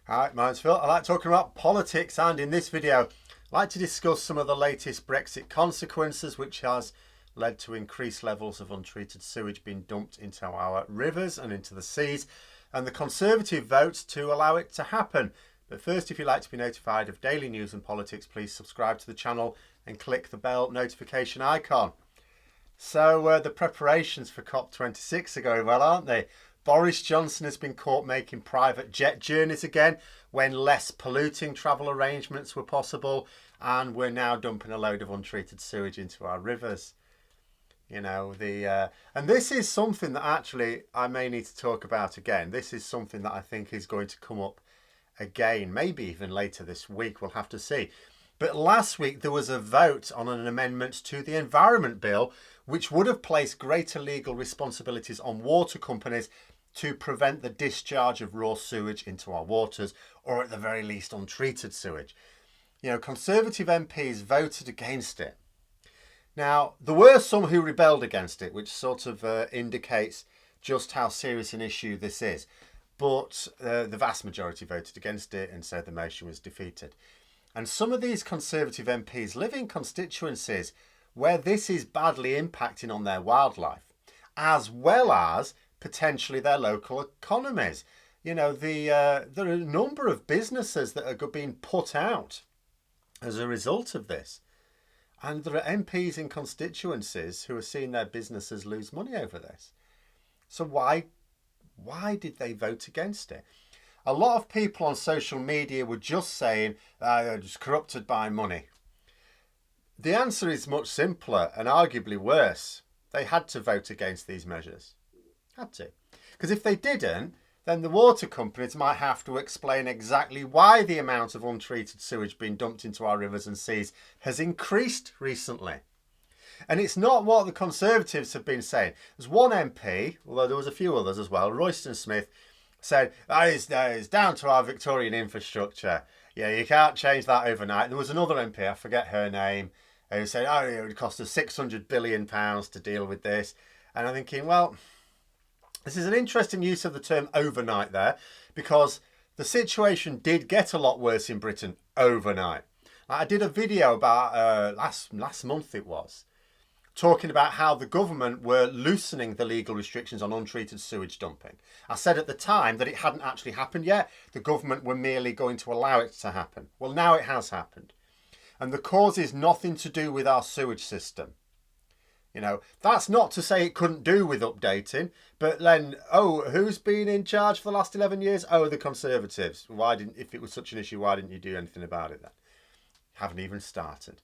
Hi, my name's Phil. I like talking about politics, and in this video, I'd like to discuss some of the latest Brexit consequences, which has led to increased levels of untreated sewage being dumped into our rivers and into the seas, and the Conservative vote to allow it to happen. But first, if you'd like to be notified of daily news and politics, please subscribe to the channel and click the bell notification icon. So the preparations for COP26 are going well, aren't they? Boris Johnson has been caught making private jet journeys again when less polluting travel arrangements were possible, and we're now dumping a load of untreated sewage into our rivers. And this is something that actually I may need to talk about again. This is something that I think is going to come up again, maybe even later this week. We'll have to see. But last week there was a vote on an amendment to the Environment Bill, which would have placed greater legal responsibilities on water companies to prevent the discharge of raw sewage into our waters, or at the very least untreated sewage. Conservative MPs voted against it. Now, there were some who rebelled against it, which sort of indicates just how serious an issue this is. But the vast majority voted against it and said the motion was defeated. And some of these Conservative MPs live in constituencies where this is badly impacting on their wildlife, as well as potentially their local economies. There are a number of businesses that are being put out as a result of this. And there are MPs in constituencies who are seeing their businesses lose money over this. So why did they vote against it? A lot of people on social media were just saying they're just corrupted by money. The answer is much simpler and arguably worse. They had to vote against these measures. Had to. Because if they didn't, then the water companies might have to explain exactly why the amount of untreated sewage being dumped into our rivers and seas has increased recently. And it's not what the Conservatives have been saying. There's one MP, although there was a few others as well, Royston Smith, said, it's down to our Victorian infrastructure. Yeah, you can't change that overnight. There was another MP, I forget her name, who said, it would cost us £600 billion to deal with this. And I'm thinking, well, this is an interesting use of the term overnight there, because the situation did get a lot worse in Britain overnight. I did a video about, last month it was, talking about how the government were loosening the legal restrictions on untreated sewage dumping. I said at the time that it hadn't actually happened yet. The government were merely going to allow it to happen. Well, now it has happened. And the cause is nothing to do with our sewage system. That's not to say it couldn't do with updating, but then, who's been in charge for the last 11 years? The Conservatives. If it was such an issue, why didn't you do anything about it then? Haven't even started.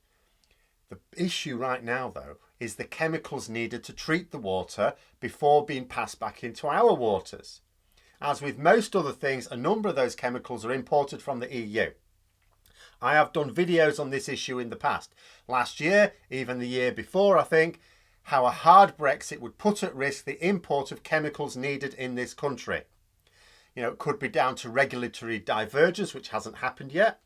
The issue right now, though, is the chemicals needed to treat the water before being passed back into our waters. As with most other things, a number of those chemicals are imported from the EU. I have done videos on this issue in the past. Last year, even the year before, I think, how a hard Brexit would put at risk the import of chemicals needed in this country. It could be down to regulatory divergence, which hasn't happened yet.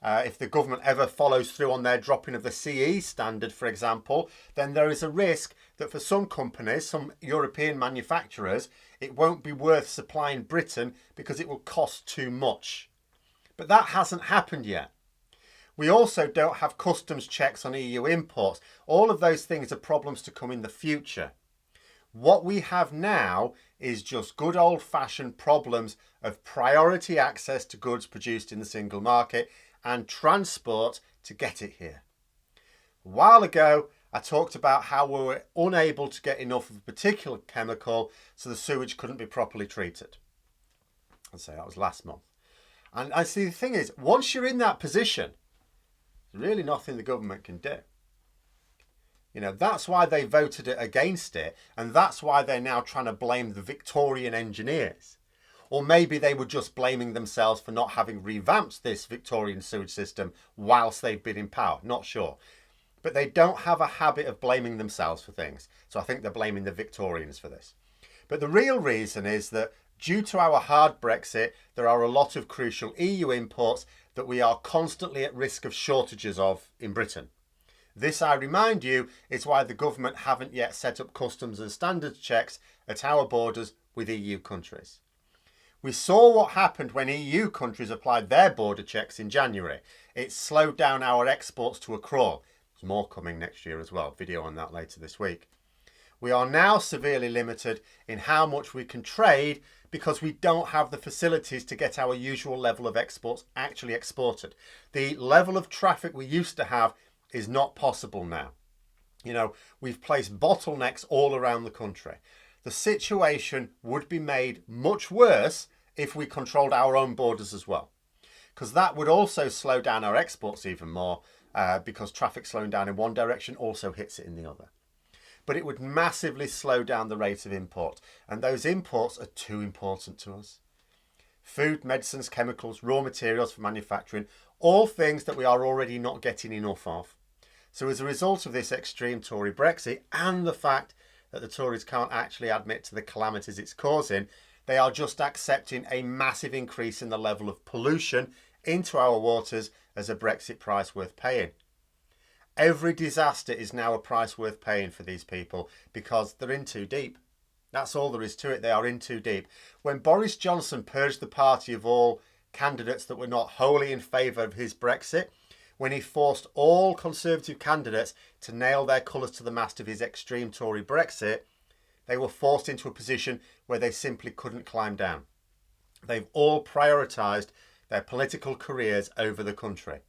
If the government ever follows through on their dropping of the CE standard, for example, then there is a risk that for some companies, some European manufacturers, it won't be worth supplying Britain because it will cost too much. But that hasn't happened yet. We also don't have customs checks on EU imports. All of those things are problems to come in the future. What we have now is just good old-fashioned problems of priority access to goods produced in the single market and transport to get it here. A while ago, I talked about how we were unable to get enough of a particular chemical, so the sewage couldn't be properly treated. I'd say that was last month. And I see the thing is, once you're in that position, there's really nothing the government can do. That's why they voted against it, and that's why they're now trying to blame the Victorian engineers. Or maybe they were just blaming themselves for not having revamped this Victorian sewage system whilst they've been in power. Not sure. But they don't have a habit of blaming themselves for things. So I think they're blaming the Victorians for this. But the real reason is that due to our hard Brexit, there are a lot of crucial EU imports that we are constantly at risk of shortages of in Britain. This, I remind you, is why the government haven't yet set up customs and standards checks at our borders with EU countries. We saw what happened when EU countries applied their border checks in January. It slowed down our exports to a crawl. There's more coming next year as well. Video on that later this week. We are now severely limited in how much we can trade because we don't have the facilities to get our usual level of exports actually exported. The level of traffic we used to have is not possible now. You know, we've placed bottlenecks all around the country. The situation would be made much worse if we controlled our own borders as well, because that would also slow down our exports even more, because traffic slowing down in one direction also hits it in the other. But it would massively slow down the rate of import, and those imports are too important to us. Food, medicines, chemicals, raw materials for manufacturing, all things that we are already not getting enough of. So as a result of this extreme Tory Brexit and the fact that the Tories can't actually admit to the calamities it's causing, they are just accepting a massive increase in the level of pollution into our waters as a Brexit price worth paying. Every disaster is now a price worth paying for these people because they're in too deep. That's all there is to it. They are in too deep. When Boris Johnson purged the party of all candidates that were not wholly in favour of his Brexit, when he forced all Conservative candidates to nail their colours to the mast of his extreme Tory Brexit, they were forced into a position where they simply couldn't climb down. They've all prioritised their political careers over the country.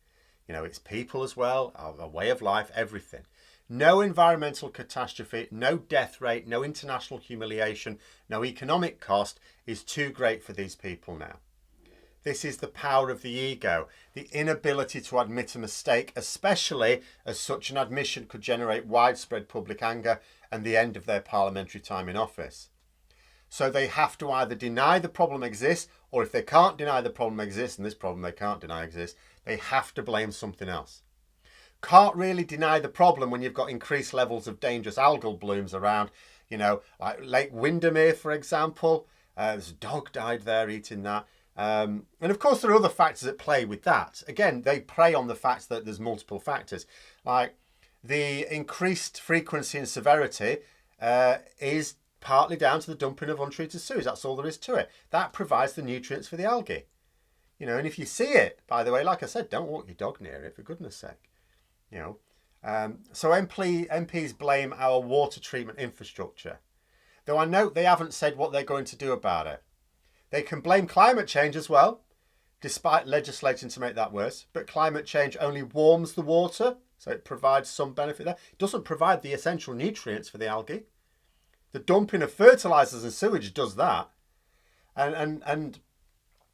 You know, it's people as well, our way of life, everything. No environmental catastrophe, no death rate, no international humiliation, no economic cost is too great for these people now. This is the power of the ego, the inability to admit a mistake, especially as such an admission could generate widespread public anger and the end of their parliamentary time in office. So they have to either deny the problem exists, or if they can't deny the problem exists, and this problem they can't deny exists, they have to blame something else. Can't really deny the problem when you've got increased levels of dangerous algal blooms around, you know, like Lake Windermere, for example. There's a dog died there eating that. And of course, there are other factors at play with that. Again, they prey on the fact that there's multiple factors. Like the increased frequency and severity is partly down to the dumping of untreated sewage. That's all there is to it. That provides the nutrients for the algae. You know, and if you see it, by the way, like I said, don't walk your dog near it, for goodness sake. You know, so MPs blame our water treatment infrastructure. Though I note they haven't said what they're going to do about it. They can blame climate change as well, despite legislating to make that worse. But climate change only warms the water, so it provides some benefit there. It doesn't provide the essential nutrients for the algae. The dumping of fertilisers and sewage does that. And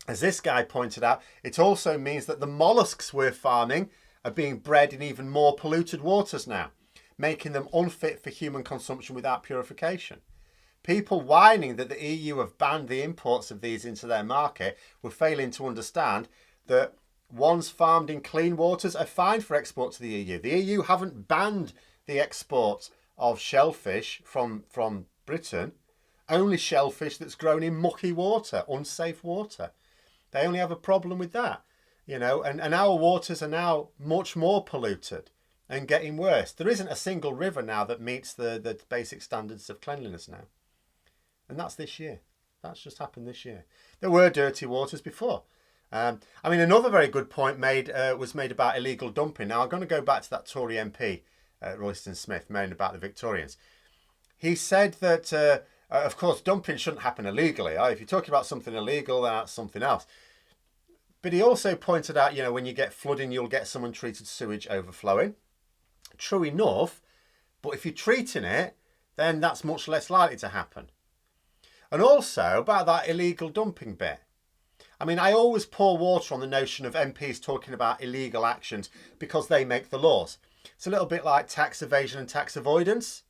as this guy pointed out, it also means that the molluscs we're farming are being bred in even more polluted waters now, making them unfit for human consumption without purification. People whining that the EU have banned the imports of these into their market were failing to understand that ones farmed in clean waters are fine for export to the EU. The EU haven't banned the export of shellfish from Britain, only shellfish that's grown in mucky water, unsafe water. They only have a problem with that, you know, and our waters are now much more polluted and getting worse. There isn't a single river now that meets the basic standards of cleanliness now. And that's this year. That's just happened this year. There were dirty waters before. I mean, another very good point was made about illegal dumping. Now, I'm going to go back to that Tory MP, Royston Smith, moaning about the Victorians. He said that, of course, dumping shouldn't happen illegally. If you're talking about something illegal, then that's something else. But he also pointed out, you know, when you get flooding, you'll get some untreated sewage overflowing. True enough, but if you're treating it, then that's much less likely to happen. And also about that illegal dumping bit. I mean, I always pour water on the notion of MPs talking about illegal actions because they make the laws. It's a little bit like tax evasion and tax avoidance.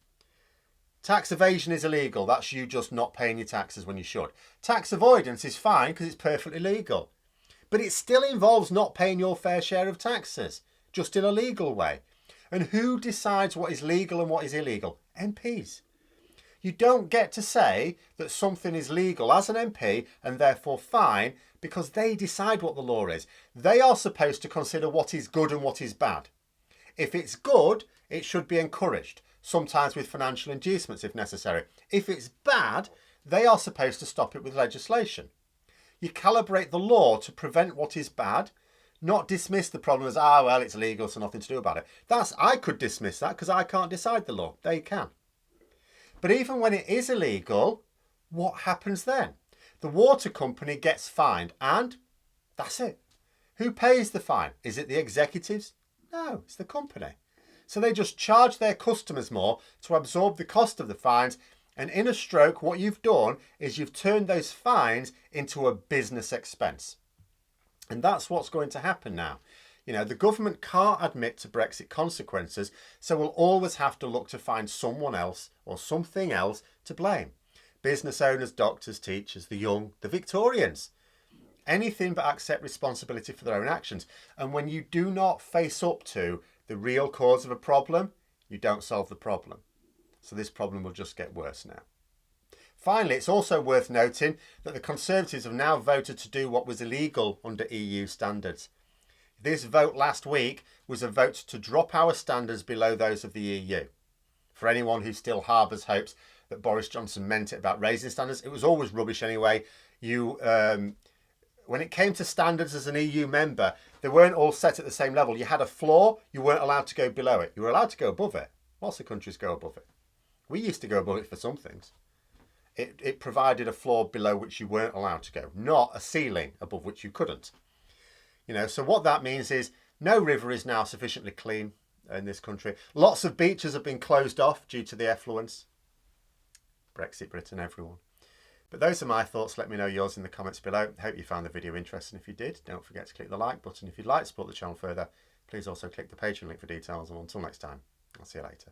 Tax evasion is illegal. That's you just not paying your taxes when you should. Tax avoidance is fine because it's perfectly legal. But it still involves not paying your fair share of taxes, just in a legal way. And who decides what is legal and what is illegal? MPs. You don't get to say that something is legal as an MP and therefore fine because they decide what the law is. They are supposed to consider what is good and what is bad. If it's good, it should be encouraged, sometimes with financial inducements if necessary. If it's bad, they are supposed to stop it with legislation. You calibrate the law to prevent what is bad, not dismiss the problem as, well, it's legal, so nothing to do about it. I could dismiss that because I can't decide the law. They can. But even when it is illegal, what happens then? The water company gets fined and that's it. Who pays the fine? Is it the executives? No, it's the company. So they just charge their customers more to absorb the cost of the fines. And in a stroke, what you've done is you've turned those fines into a business expense. And that's what's going to happen now. You know, the government can't admit to Brexit consequences, so we'll always have to look to find someone else or something else to blame. Business owners, doctors, teachers, the young, the Victorians. Anything but accept responsibility for their own actions. And when you do not face up to the real cause of a problem, you don't solve the problem. So this problem will just get worse now. Finally, it's also worth noting that the Conservatives have now voted to do what was illegal under EU standards. This vote last week was a vote to drop our standards below those of the EU. For anyone who still harbours hopes that Boris Johnson meant it about raising standards, it was always rubbish anyway. When it came to standards as an EU member, they weren't all set at the same level. You had a floor, you weren't allowed to go below it. You were allowed to go above it. Lots of countries go above it. We used to go above it for some things. It provided a floor below which you weren't allowed to go, not a ceiling above which you couldn't. You know, so what that means is no river is now sufficiently clean in this country. Lots of beaches have been closed off due to the effluence. Brexit Britain, everyone. But those are my thoughts. Let me know yours in the comments below. I hope you found the video interesting. If you did, don't forget to click the like button. If you'd like to support the channel further, please also click the Patreon link for details. And until next time, I'll see you later.